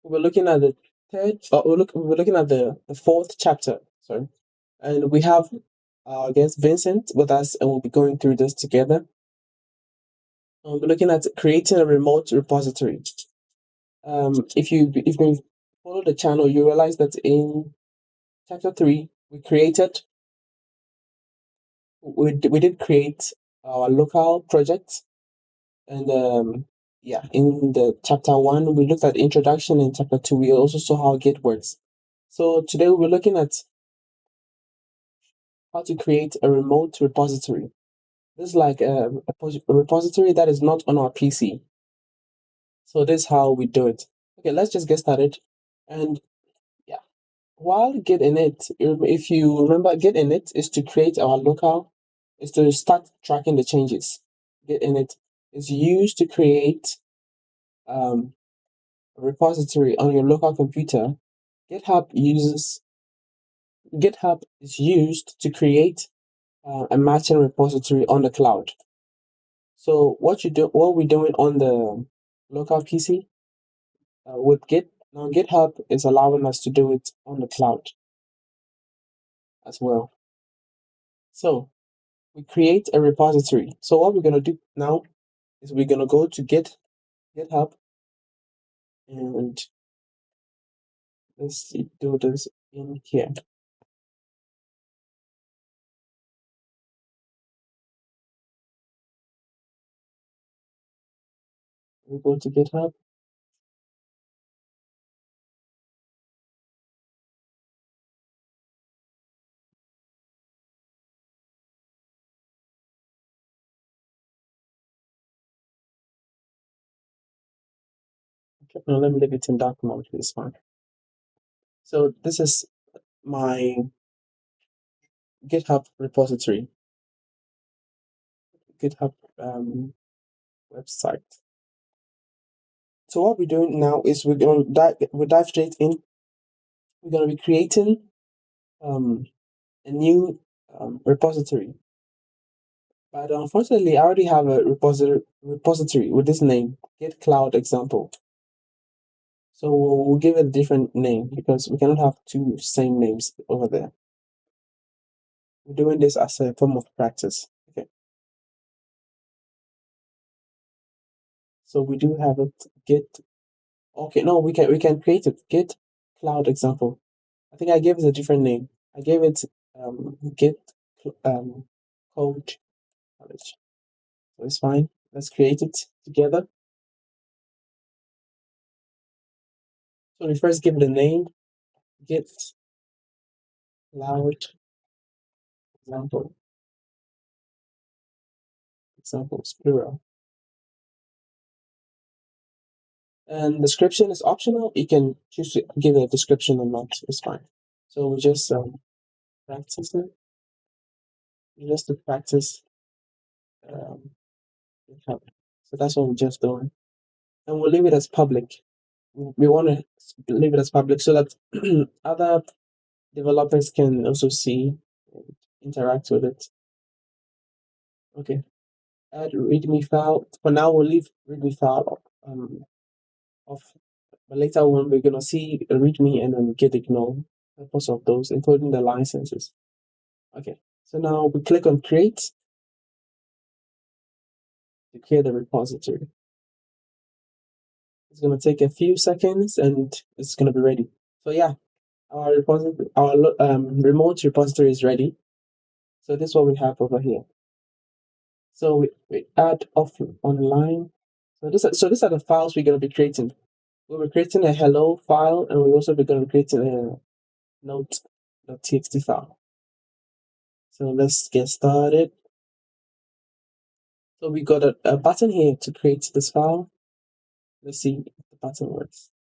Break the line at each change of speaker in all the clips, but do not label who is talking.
we're looking at the we're looking at the fourth chapter. Sorry, and we have our guest Vincent with us, and we'll be going through this together. We're looking at creating a remote repository. If you follow the channel, you realize that in chapter 3 we did create our local project, and yeah, in the chapter 1 we looked at introduction. In chapter 2 we also saw how Git works. So today we're looking at how to create a remote repository. This is like a repository that is not on our PC. So this is how we do it. Okay, let's just get started. And yeah, while Git init, if you remember, Git init is to create our local, is to start tracking the changes. Git init is used to create a repository on your local computer. GitHub is used to create a matching repository on the cloud. So what we're doing on the local PC with Git, now GitHub is allowing us to do it on the cloud as well. So we create a repository. So what we're gonna do now is we're gonna go to GitHub, and let's do this in here. We go to GitHub. Okay, now let me leave it in dark mode. It's fine. So this is my GitHub repository, GitHub website. So what we're doing now is we're going to dive straight in. We're going to be creating a new repository. But unfortunately, I already have a repository with this name, git-cloud-example. So we'll give it a different name because we cannot have two same names over there. We're doing this as a form of practice. Okay. So we do have it git. Okay, no, we can create it git cloud example. I think I gave it a different name. I gave it git code college. So it's fine. Let's create it together. So we first give it a name, git cloud examples plural. And description is optional. You can choose to give it a description or not. It's fine. So we just practice it. Just to practice. So that's what we're just doing. And we'll leave it as public. We want to leave it as public so that other developers can also see and interact with it. Okay. Add readme file. For now, we'll leave readme file off. But later on, we're gonna see a readme and then git ignore purpose of those, including the licenses. Okay. So now we click on create to create the repository. It's gonna take a few seconds and it's gonna be ready. So yeah, our remote repository is ready. So this is what we have over here. So we add off online. So these are the files we're going to be creating. We'll be creating a hello file, and we'll also be going to be creating a note.txt file. So let's get started. So we got a button here to create this file. Let's see if the button works.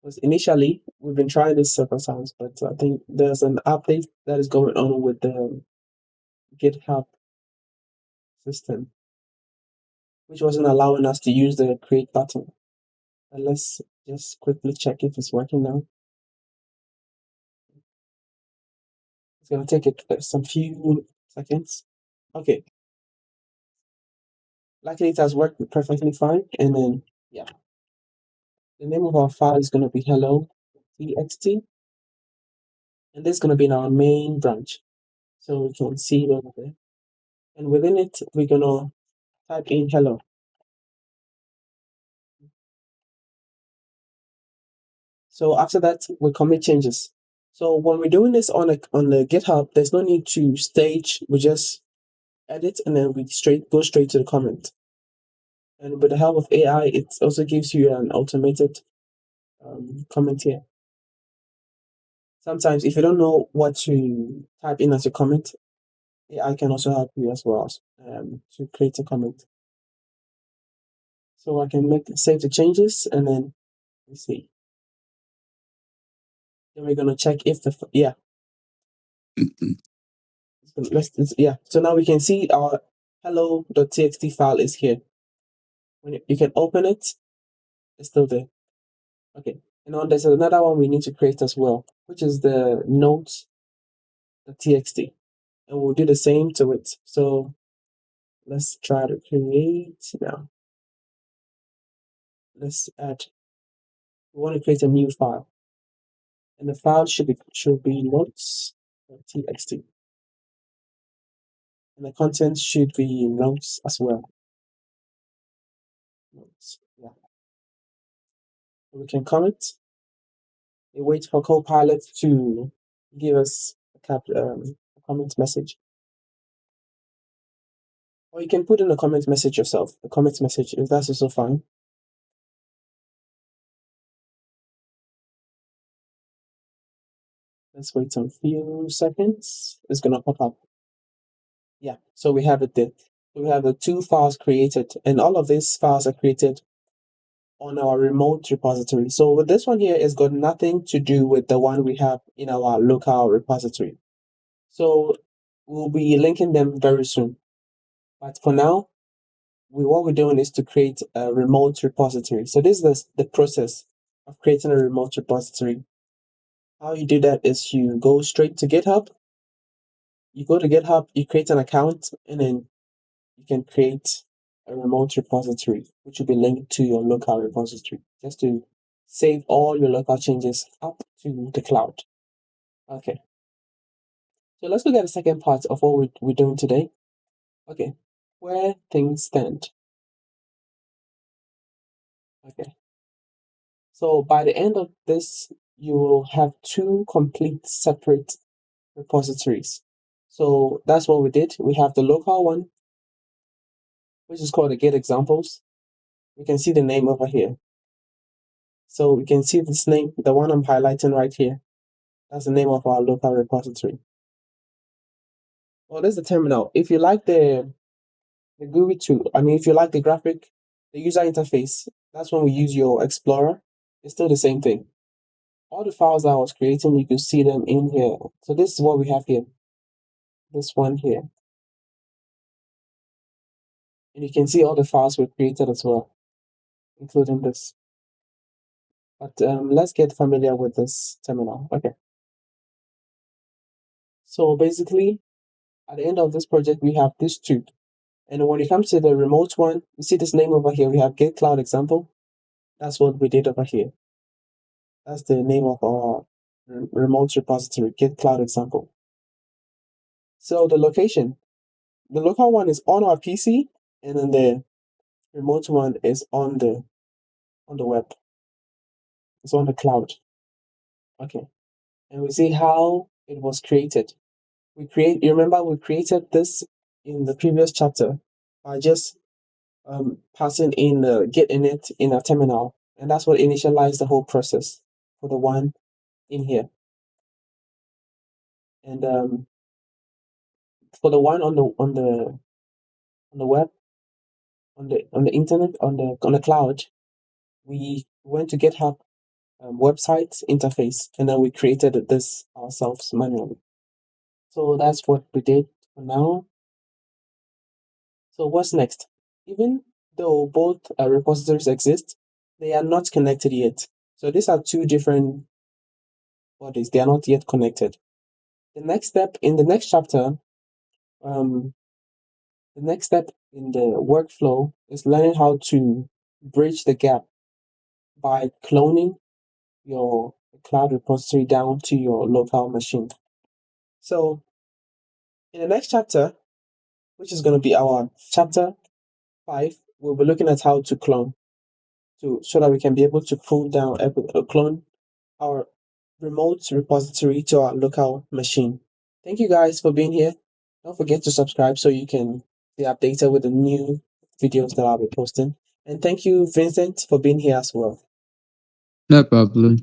Because initially, we've been trying this several times, but I think there's an update that is going on with the GitHub system, which wasn't allowing us to use the create button. And let's just quickly check if it's working now. It's gonna take it some few seconds. Okay. Luckily, it has worked perfectly fine. And then, yeah, the name of our file is going to be hello.txt. And this is going to be in our main branch. So we can see it over there. And within it, we're going to type in hello. So after that, we commit changes. So when we're doing this on the GitHub, there's no need to stage. We just edit and then we go straight to the comment. And with the help of AI, it also gives you an automated comment here. Sometimes if you don't know what to type in as a comment, AI can also help you as well to create a comment. So I can save the changes and then let's see. Then we're gonna check if So now we can see our hello.txt file is here. When you can open it, it's still there. Okay. And now there's another one we need to create as well, which is the note.txt. And we'll do the same to it. So let's try to create now. Let's add. We want to create a new file. And the file should be notes.txt. And the content should be notes as well. Notes. Yeah. We can comment. We wait for Copilot to give us a comment message. Or you can put in a comment message yourself. A comment message, if that's also fine. Let's wait some few seconds. It's gonna pop up. Yeah, so we have it there. We have the two files created, and all of these files are created on our remote repository. So with this one here, it's got nothing to do with the one we have in our local repository. So we'll be linking them very soon. But for now, what we're doing is to create a remote repository. So this is the process of creating a remote repository. How you do that is you go straight to GitHub. You go to GitHub, you create an account, and then you can create a remote repository, which will be linked to your local repository, just to save all your local changes up to the cloud. Okay. So let's look at the second part of what we're doing today. Okay. Where things stand. Okay. So by the end of this, you will have two complete separate repositories. So that's what we did. We have the local one, which is called the git examples. We can see the name over here. So we can see this name, the one I'm highlighting right here. That's the name of our local repository. Well, there's the terminal. If you like the GUI tool, if you like the user interface, that's when we use your Explorer. It's still the same thing. All the files that I was creating, you can see them in here. So this is what we have here. This one here. And you can see all the files we created as well, including this. But let's get familiar with this terminal. Okay. So basically, at the end of this project, we have these two. And when it comes to the remote one, you see this name over here. We have git-cloud-example. That's what we did over here. That's the name of our remote repository, git-cloud-example. So the local one is on our PC, and then the remote one is on the web. It's on the cloud. Okay. And we see how it was created. You remember we created this in the previous chapter by just passing in the git init in a terminal, and that's what initialized the whole process for the one in here. And for the one on the web, on the internet, on the cloud, we went to GitHub website interface, and then we created this ourselves manually. So that's what we did for now. So what's next? Even though both repositories exist, they are not connected yet. So these are two different bodies. They are not yet connected. The next step in the next chapter, in the workflow is learning how to bridge the gap by cloning your cloud repository down to your local machine. So in the next chapter, which is going to be our chapter 5, we'll be looking at how to clone so that we can be able to clone our remote repository to our local machine. Thank you guys for being here. Don't forget to subscribe so you can be updated with the new videos that I'll be posting. And thank you, Vincent, for being here as well.
No problem.